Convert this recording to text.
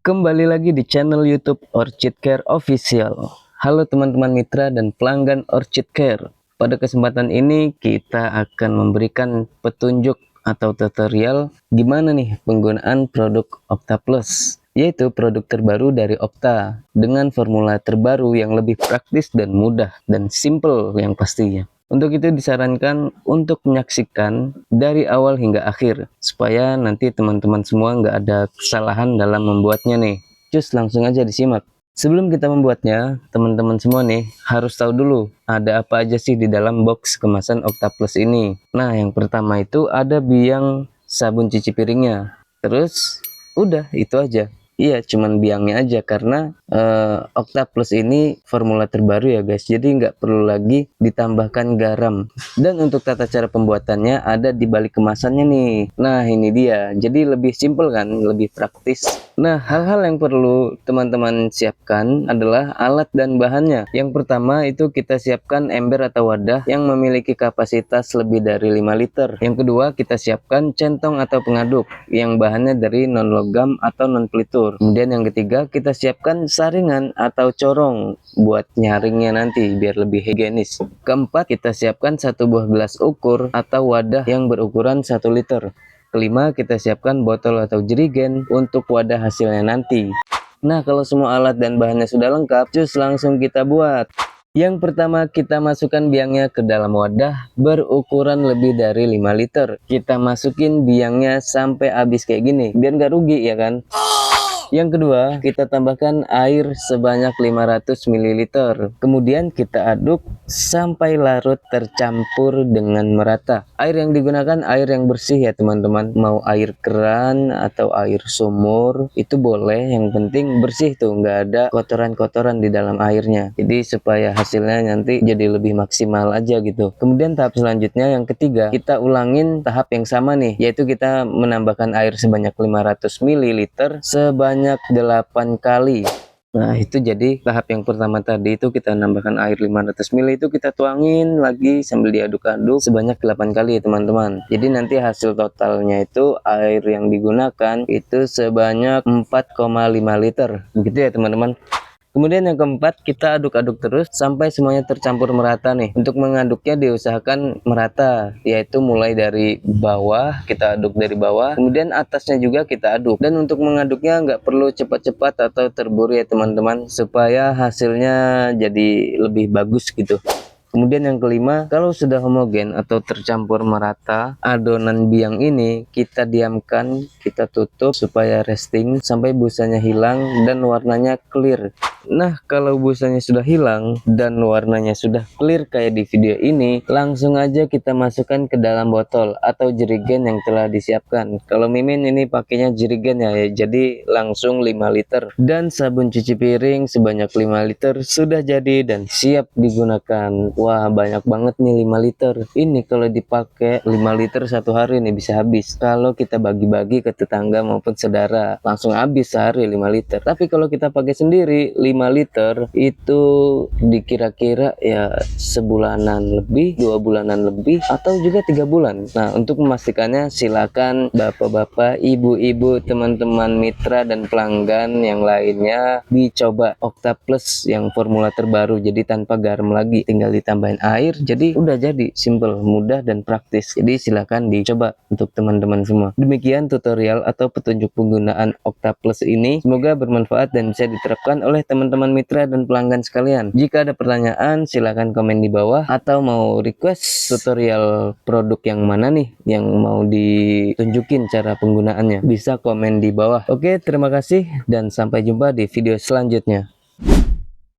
Kembali lagi di channel YouTube Orchid Care Official. Halo teman-teman mitra dan pelanggan Orchid Care. Pada kesempatan ini kita akan memberikan petunjuk atau tutorial gimana nih penggunaan produk Opta Plus, yaitu produk terbaru dari Opta dengan formula terbaru yang lebih praktis dan mudah dan simple yang pastinya. Untuk itu disarankan untuk menyaksikan dari awal hingga akhir supaya nanti teman-teman semua nggak ada kesalahan dalam membuatnya nih. Cus langsung aja disimak. Sebelum kita membuatnya, teman-teman semua nih harus tahu dulu ada apa aja sih di dalam box kemasan Opta Plus ini. Nah, yang pertama itu ada biang sabun cuci piringnya. Terus udah itu aja. Iya, cuman biangnya aja karena Opta Plus ini formula terbaru ya guys. Jadi nggak perlu lagi ditambahkan garam. Dan untuk tata cara pembuatannya ada di balik kemasannya nih. Nah, ini dia. Jadi lebih simpel kan, lebih praktis. Nah, hal-hal yang perlu teman-teman siapkan adalah alat dan bahannya. Yang pertama itu kita siapkan ember atau wadah yang memiliki kapasitas lebih dari 5 liter. Yang kedua, kita siapkan centong atau pengaduk yang bahannya dari non logam atau non pelitur. Kemudian yang ketiga, kita siapkan saringan atau corong buat nyaringnya nanti biar lebih higienis. Keempat, kita siapkan satu buah gelas ukur atau wadah yang berukuran 1 liter. Kelima, kita siapkan botol atau jerigen untuk wadah hasilnya nanti. Nah, kalau semua alat dan bahannya sudah lengkap, cus langsung kita buat. Yang pertama, kita masukkan biangnya ke dalam wadah berukuran lebih dari 5 liter. Kita masukin biangnya sampai habis kayak gini biar nggak rugi ya kan. Yang kedua, kita tambahkan air sebanyak 500 ml. Kemudian kita aduk sampai larut tercampur dengan merata. Air yang digunakan air yang bersih ya teman-teman. Mau air keran atau air sumur itu boleh. Yang penting bersih tuh, nggak ada kotoran-kotoran di dalam airnya. Jadi supaya hasilnya nanti jadi lebih maksimal aja gitu. Kemudian tahap selanjutnya yang ketiga, kita ulangin tahap yang sama nih, yaitu kita menambahkan air sebanyak 500 ml sebanyak 8 kali. Nah, itu jadi tahap yang pertama tadi itu kita nambahkan air 500 ml itu kita tuangin lagi sambil diaduk-aduk sebanyak 8 kali ya teman-teman. Jadi nanti hasil totalnya itu air yang digunakan itu sebanyak 4,5 liter. Begitu ya teman-teman. Kemudian yang keempat, kita aduk-aduk terus sampai semuanya tercampur merata nih. Untuk mengaduknya diusahakan merata, yaitu mulai dari bawah, kita aduk dari bawah, kemudian atasnya juga kita aduk. Dan untuk mengaduknya nggak perlu cepat-cepat atau terburu ya teman-teman, supaya hasilnya jadi lebih bagus gitu. Kemudian yang kelima, kalau sudah homogen atau tercampur merata adonan biang ini, kita diamkan, kita tutup supaya resting sampai busanya hilang dan warnanya clear. Nah, kalau busanya sudah hilang dan warnanya sudah clear kayak di video ini, langsung aja kita masukkan ke dalam botol atau jerigen yang telah disiapkan. Kalau Mimin ini pakainya jerigen ya, jadi langsung 5 liter. Dan sabun cuci piring sebanyak 5 liter sudah jadi dan siap digunakan. Wah, banyak banget nih 5 liter. Ini kalau dipakai 5 liter satu hari nih bisa habis. Kalau kita bagi-bagi ke tetangga maupun saudara, langsung habis sehari 5 liter. Tapi kalau kita pakai sendiri 5 liter itu dikira-kira ya sebulanan lebih, 2 bulanan lebih, atau juga 3 bulan. Nah, untuk memastikannya silakan bapak-bapak, ibu-ibu, teman-teman mitra dan pelanggan yang lainnya dicoba Opta Plus yang formula terbaru, jadi tanpa garam lagi, tinggal ditambahin air, jadi udah jadi simple, mudah dan praktis. Jadi silakan dicoba untuk teman-teman semua. Demikian tutorial atau petunjuk penggunaan Opta Plus ini, semoga bermanfaat dan bisa diterapkan oleh teman-teman mitra dan pelanggan sekalian. Jika ada pertanyaan silahkan komen di bawah, atau mau request tutorial produk yang mana nih yang mau ditunjukin cara penggunaannya, bisa komen di bawah. Oke, terima kasih dan sampai jumpa di video selanjutnya.